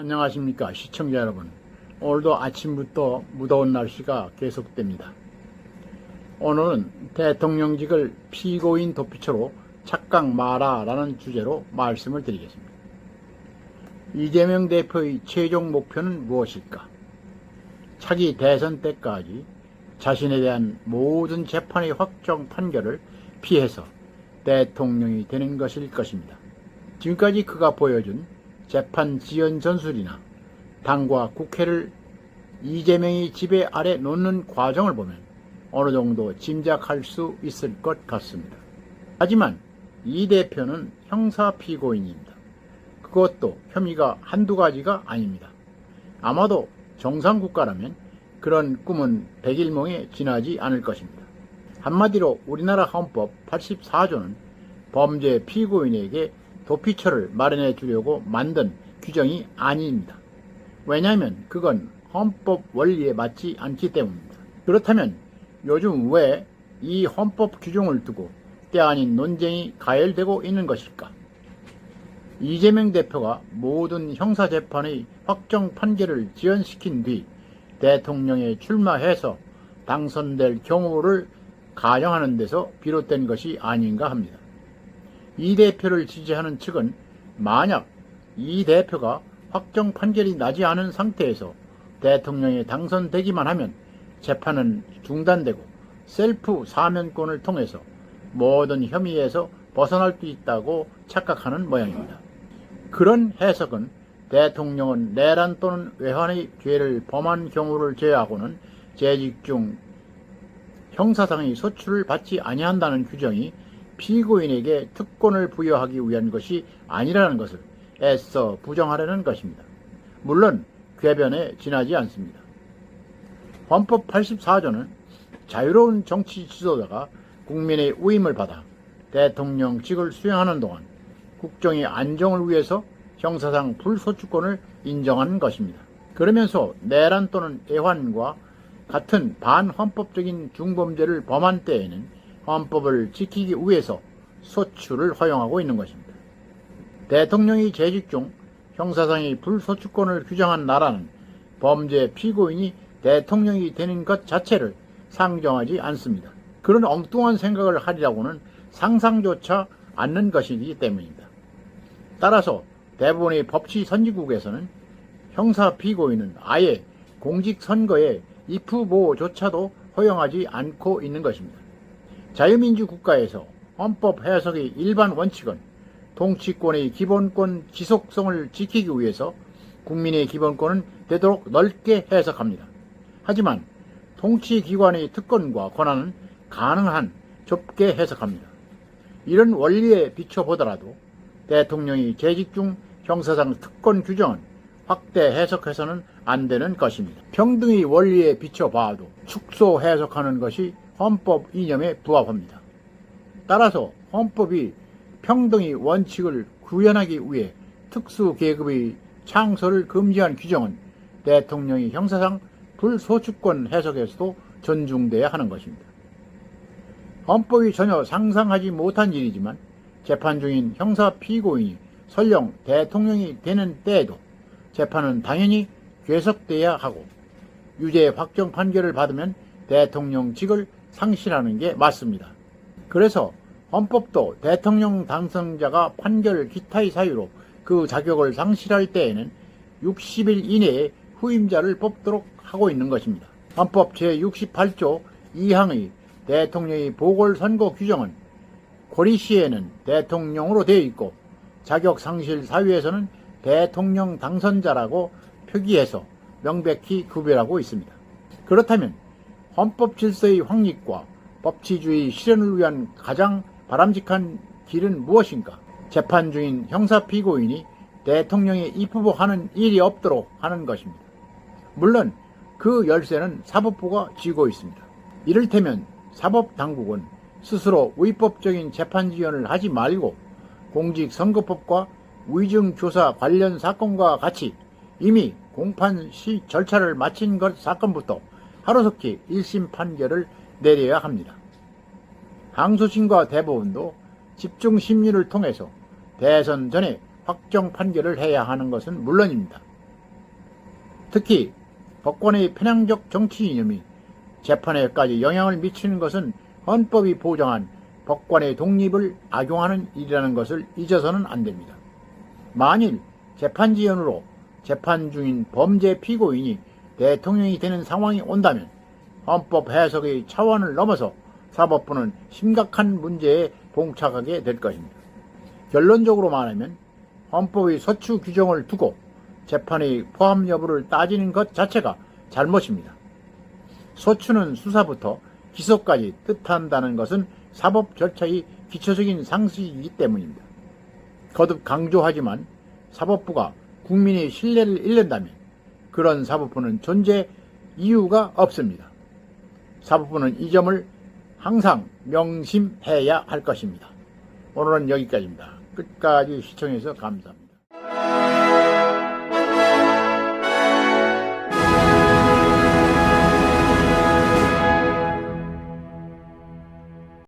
안녕하십니까 시청자 여러분. 오늘도 아침부터 무더운 날씨가 계속됩니다. 오늘은 대통령직을 피고인 도피처로 착각 마라라는 주제로 말씀을 드리겠습니다. 이재명 대표의 최종 목표는 무엇일까? 차기 대선 때까지 자신에 대한 모든 재판의 확정 판결을 피해서 대통령이 되는 것일 것입니다. 지금까지 그가 보여준 재판 지연 전술이나 당과 국회를 이재명이 지배 아래 놓는 과정을 보면 어느 정도 짐작할 수 있을 것 같습니다. 하지만 이 대표는 형사 피고인입니다. 그것도 혐의가 한두 가지가 아닙니다. 아마도 정상국가라면 그런 꿈은 백일몽에 지나지 않을 것입니다. 한마디로 우리나라 헌법 84조는 범죄 피고인에게 도피처를 마련해 주려고 만든 규정이 아닙니다. 왜냐하면 그건 헌법 원리에 맞지 않기 때문입니다. 그렇다면 요즘 왜 이 헌법 규정을 두고 때 아닌 논쟁이 가열되고 있는 것일까? 이재명 대표가 모든 형사재판의 확정 판결을 지연시킨 뒤 대통령에 출마해서 당선될 경우를 가정하는 데서 비롯된 것이 아닌가 합니다. 이 대표를 지지하는 측은 만약 이 대표가 확정 판결이 나지 않은 상태에서 대통령에 당선되기만 하면 재판은 중단되고 셀프 사면권을 통해서 모든 혐의에서 벗어날 수 있다고 착각하는 모양입니다. 그런 해석은 대통령은 내란 또는 외환의 죄를 범한 경우를 제외하고는 재직 중 형사상의 소출을 받지 아니한다는 규정이 피고인에게 특권을 부여하기 위한 것이 아니라는 것을 애써 부정하려는 것입니다. 물론 궤변에 지나지 않습니다. 헌법 84조는 자유로운 정치 지도자가 국민의 위임을 받아 대통령직을 수행하는 동안 국정의 안정을 위해서 형사상 불소추권을 인정하는 것입니다. 그러면서 내란 또는 애환과 같은 반헌법적인 중범죄를 범한 때에는 헌법을 지키기 위해서 소추를 허용하고 있는 것입니다. 대통령이 재직 중 형사상의 불소추권을 규정한 나라는 범죄 피고인이 대통령이 되는 것 자체를 상정하지 않습니다. 그런 엉뚱한 생각을 하리라고는 상상조차 않는 것이기 때문입니다. 따라서 대부분의 법치 선진국에서는 형사 피고인은 아예 공직선거에 입후보조차도 허용하지 않고 있는 것입니다. 자유민주 국가에서 헌법 해석의 일반 원칙은 통치권의 기본권 지속성을 지키기 위해서 국민의 기본권은 되도록 넓게 해석합니다. 하지만 통치기관의 특권과 권한은 가능한 좁게 해석합니다. 이런 원리에 비춰보더라도 대통령이 재직 중 형사상 특권 규정은 확대 해석해서는 안 되는 것입니다. 평등의 원리에 비춰봐도 축소 해석하는 것이 헌법 이념에 부합합니다. 따라서 헌법이 평등의 원칙을 구현하기 위해 특수계급의 창설을 금지한 규정은 대통령이 형사상 불소추권 해석에서도 존중돼야 하는 것입니다. 헌법이 전혀 상상하지 못한 일이지만 재판 중인 형사 피고인이 설령 대통령이 되는 때에도 재판은 당연히 계속돼야 하고 유죄 확정 판결을 받으면 대통령직을 상실하는 게 맞습니다. 그래서 헌법도 대통령 당선자가 판결 기타의 사유로 그 자격을 상실할 때에는 60일 이내에 후임자를 뽑도록 하고 있는 것입니다. 헌법 제68조 2항의 대통령의 보궐선거 규정은 고리 시에는 대통령으로 되어 있고 자격 상실 사유에서는 대통령 당선자라고 표기해서 명백히 구별하고 있습니다. 그렇다면 헌법 질서의 확립과 법치주의 실현을 위한 가장 바람직한 길은 무엇인가? 재판 중인 형사 피고인이 대통령에 입후보하는 일이 없도록 하는 것입니다. 물론 그 열쇠는 사법부가 쥐고 있습니다. 이를테면 사법당국은 스스로 위법적인 재판 지연을 하지 말고 공직선거법과 위증교사 관련 사건과 같이 이미 공판 시 절차를 마친 것 사건부터 하루속히 1심 판결을 내려야 합니다. 항소심과 대법원도 집중심리를 통해서 대선 전에 확정 판결을 해야 하는 것은 물론입니다. 특히 법관의 편향적 정치 이념이 재판에까지 영향을 미치는 것은 헌법이 보장한 법관의 독립을 악용하는 일이라는 것을 잊어서는 안 됩니다. 만일 재판 지연으로 재판 중인 범죄 피고인이 대통령이 되는 상황이 온다면 헌법 해석의 차원을 넘어서 사법부는 심각한 문제에 봉착하게 될 것입니다. 결론적으로 말하면 헌법의 서추 규정을 두고 재판의 포함 여부를 따지는 것 자체가 잘못입니다. 서추는 수사부터 기소까지 뜻한다는 것은 사법 절차의 기초적인 상식이기 때문입니다. 거듭 강조하지만 사법부가 국민의 신뢰를 잃는다면 그런 사법부는 존재 이유가 없습니다. 사법부는 이 점을 항상 명심해야 할 것입니다. 오늘은 여기까지입니다. 끝까지 시청해서 감사합니다.